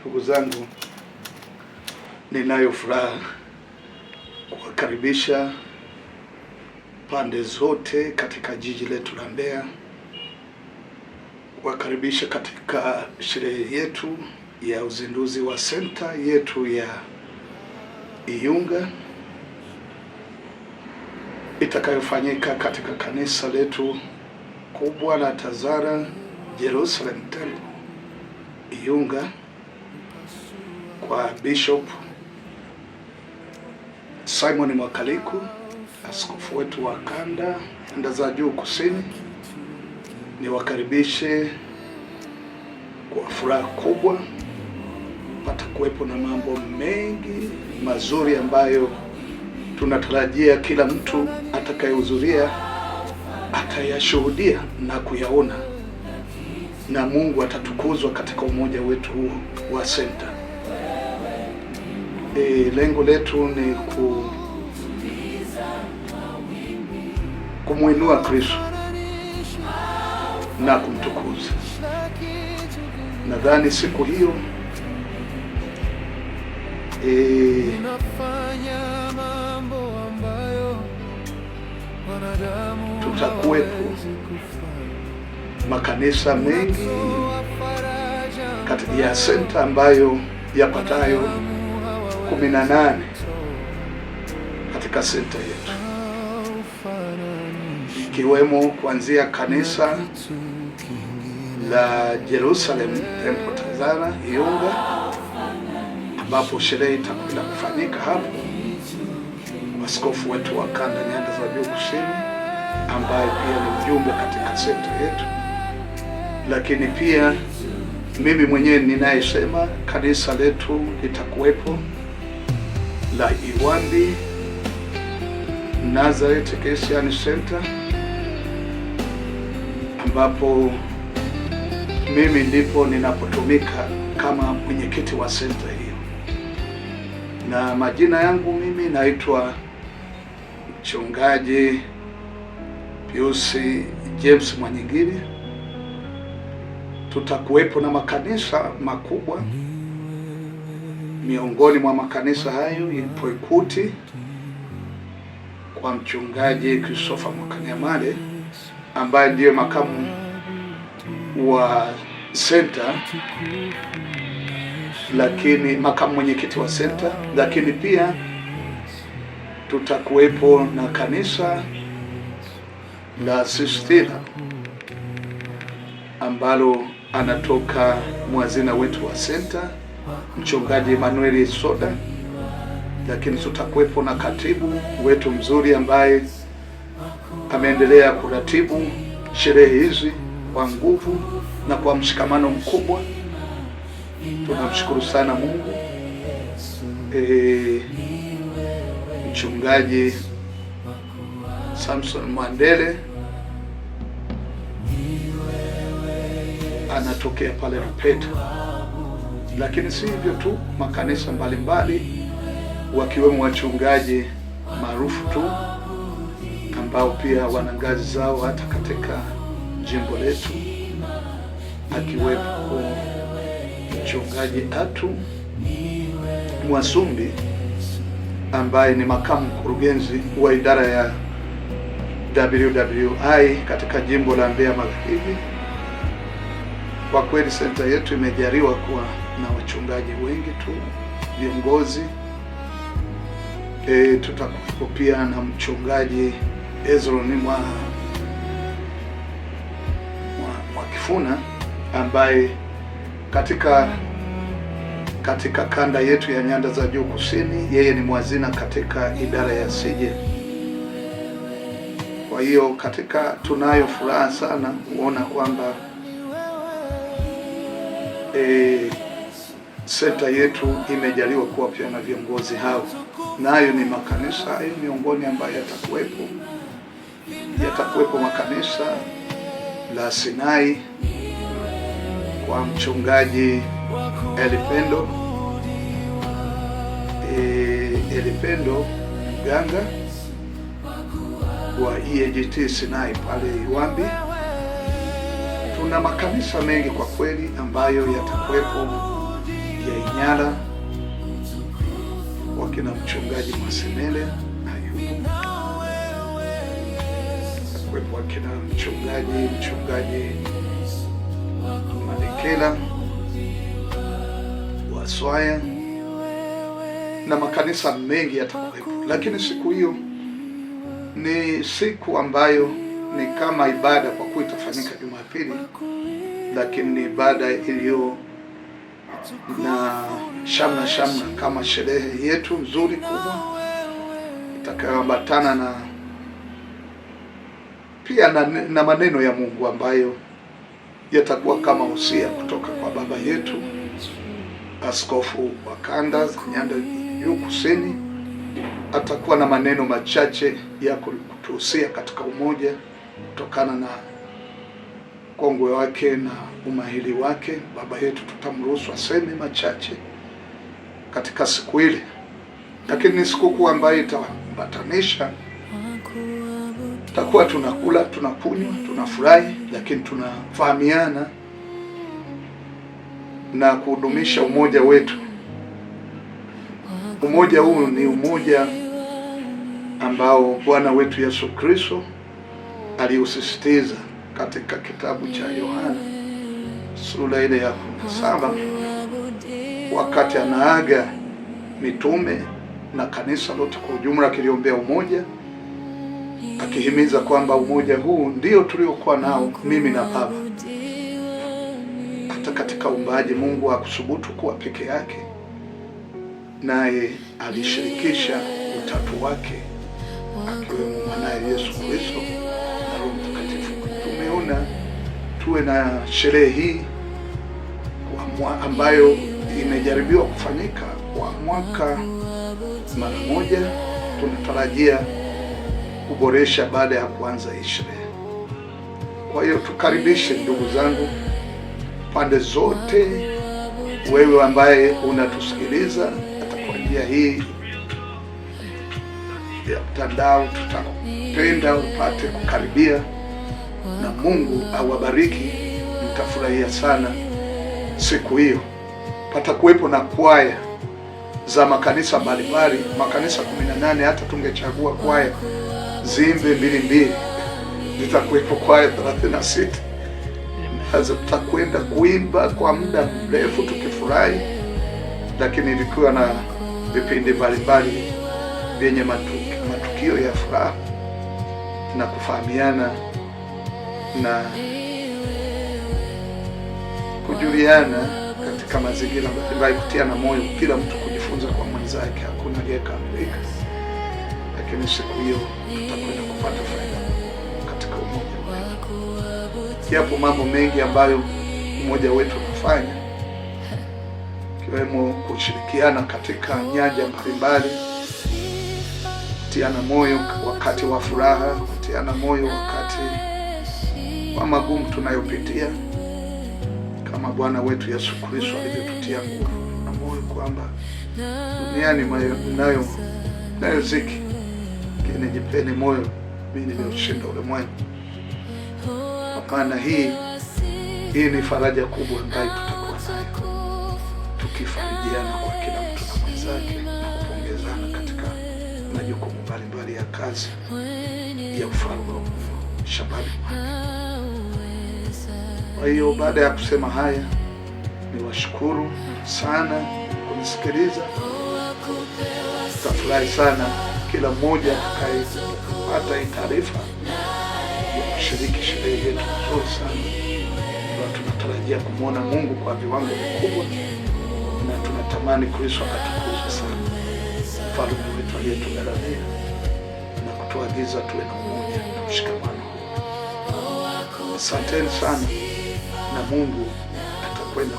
Ndugu zangu, ninayo furaha kuwakaribisha pande zote katika jiji letu la Mbeya, kuwakaribisha katika sherehe yetu ya uzinduzi wa senta yetu ya Iyunga itakayofanyika katika kanisa letu kubwa la Tazara Jerusalem Temple Iyunga, kwa Bishop Simon Mwakaliku, askofu wetu wa kanda za juu kusini. Niwakaribishe kwa furaha kubwa. Patakuwepo na mambo mengi mazuri ambayo tunatarajia kila mtu atakayehudhuria atayashuhudia na kuyaona, na Mungu atatukuzwa katika umoja wetu huu wa senta. Lengo letu ni kumuinua Kristo na kumtukuza. Nadhani siku hiyo tutakuwepo makanisa mengi katika ya senta ambayo yapatayo 18 katika senta yetu, ikiwemo kuanzia kanisa la Jerusalem Temple Tazara Iyunga, ambapo sherehe itakwenda kufanyika hapo. Askofu wetu wa kanda nyanda za juu kusini, ambaye pia ni mjumbe katika senta yetu, lakini pia mimi mwenyewe ninayesema kanisa letu litakuwepo la Iwambi Nazareth Christian Center, ambapo mimi ndipo ninapotumika kama mwenyekiti wa senta hiyo, na majina yangu mimi naitwa Mchungaji Pius James Mwanyingiri. Tutakuwepo na makanisa makubwa. Miongoni mwa makanisa hayo ipo Ikuti kwa Mchungaji Christopher Mwakanyamale, ambaye ndiye makamu wa senta, lakini makamu mwenyekiti wa senta. Lakini pia tutakuwepo na kanisa la Sistina ambalo anatoka mwazina wetu wa senta Mchungaji Emmanuel Soda. Lakini tutakuwepo na katibu wetu mzuri ambaye ameendelea kuratibu sherehe hizi kwa nguvu na kwa mshikamano mkubwa. Tunamshukuru sana Mungu. Mchungaji Samson Mandele anatokea pale Rupeta. Lakini si hivyo tu, makanisa mbalimbali wakiwemo wachungaji maarufu tu ambao pia wana ngazi zao hata katika jimbo letu, akiwepo Mchungaji Atu Mwasumbi ambaye ni makamu mkurugenzi wa idara ya WWI katika jimbo la Mbeya Magharibi. Kwa kweli senta yetu imejaliwa kuwa na wachungaji wengi tu, viongozi. Tutakuwepo pia na Mchungaji Ezroni Mwakifuna ambaye katika kanda yetu ya nyanda za juu kusini, yeye ni mwazina katika idara ya CJ. Kwa hiyo tunayo furaha sana kuona kwamba senta yetu imejaliwa kuwa pia na viongozi hao, nayo ni makanisa hayo miongoni ambayo yatakuwepo makanisa la Sinai kwa Mchungaji Elipendo Mganga wa EAGT Sinai pale Iwambi. Tuna makanisa mengi kwa kweli ambayo yatakuwepo ya Manyara, wakina mchungaji Mwasemele Ayubu, wepo wakina mchungaji Madekela Waswaya na makanisa mengi yatakuwepo. Lakini siku hiyo ni siku ambayo ni kama ibada, kwa kuwa itafanyika Jumapili, lakini ni ibada iliyo na shamna kama sherehe yetu nzuri kubwa itakayoambatana na pia na maneno ya Mungu ambayo yatakuwa kama usia kutoka kwa baba yetu Askofu wa Kanda Nyanda Juu Kusini. Atakuwa na maneno machache ya kutuhusia katika umoja kutokana na kongwe wake na umahiri wake. Baba yetu tutamruhusu aseme machache katika siku ile, lakini ni sikukuu ambayo itaambatanisha, tutakuwa tunakula, tunakunywa, tunafurahi, lakini tunafahamiana na kudumisha umoja wetu. Umoja huu ni umoja ambao Bwana wetu Yesu Kristo aliusisitiza katika kitabu cha Yohana sura ile ya 17 wakati anaaga mitume na kanisa lote kwa ujumla, akiliombea umoja, akihimiza kwamba umoja huu ndio tuliokuwa nao mimi na Baba. Hata katika uumbaji Mungu hakusubutu kuwa peke yake, naye alishirikisha utatu wake akiwemo mwanaye Yesu Kristo na Roho Mtakatifu. Tumeona tuwe na sherehe hii ambayo imejaribiwa kufanyika kwa mwaka mara moja. Tunatarajia kuboresha baada ya kuanza hii sherehe. Kwa hiyo tukaribishe ndugu zangu pande zote, wewe ambaye unatusikiliza hata kwa njia hii ya mtandao, tutapenda upate kukaribia, na Mungu awabariki. Mtafurahia sana siku hiyo. Patakuwepo na kwaya za makanisa mbalimbali, makanisa 18. Hata tungechagua kwaya ziimbe 2 zitakuwepo kwaya 36. Tutakwenda kuimba kwa muda mrefu tukifurahi, lakini vikiwa na vipindi mbalimbali vyenye matukio ya furaha na kufahamiana na kujuliana katika mazingira mbalimbali, kutiana moyo, kila mtu kujifunza kwa mwenzake. Hakuna aliyekamilika, lakini siku hiyo tutakwenda kupata faida katika umoja wetu. Yapo mambo mengi ambayo umoja wetu unafanya, ikiwemo kushirikiana katika nyanja mbalimbali, kutiana moyo wakati wa furaha, kutiana moyo wakati wa magumu tunayopitia, kama Bwana wetu Yesu Kristo alivyotutia nguvu na moyo kwamba duniani mnayo ziki, lakini jipeni moyo, mimi nimeshinda ulimwengu. Maana hii ni faraja kubwa ambayo tutakuwa nayo tukifarijiana kwa kila mtu na mwenzake na kupongezana katika majukumu mbalimbali ya kazi ya ufalme wa shambani mwake. Kwa hiyo baada ya kusema haya, niwashukuru sana kunisikiliza. Tutafurahi sana kila mmoja atakayepata hii taarifa ya kushiriki sherehe yetu nzuri sana. Tunatarajia kumwona Mungu kwa viwango vikubwa, na tunatamani Kristo akatukuzwe sana, mfalme wetu aliyetugharamia na kutuagiza tuwe na umoja na mshikamano huu. Asanteni sana, na Mungu atakwenda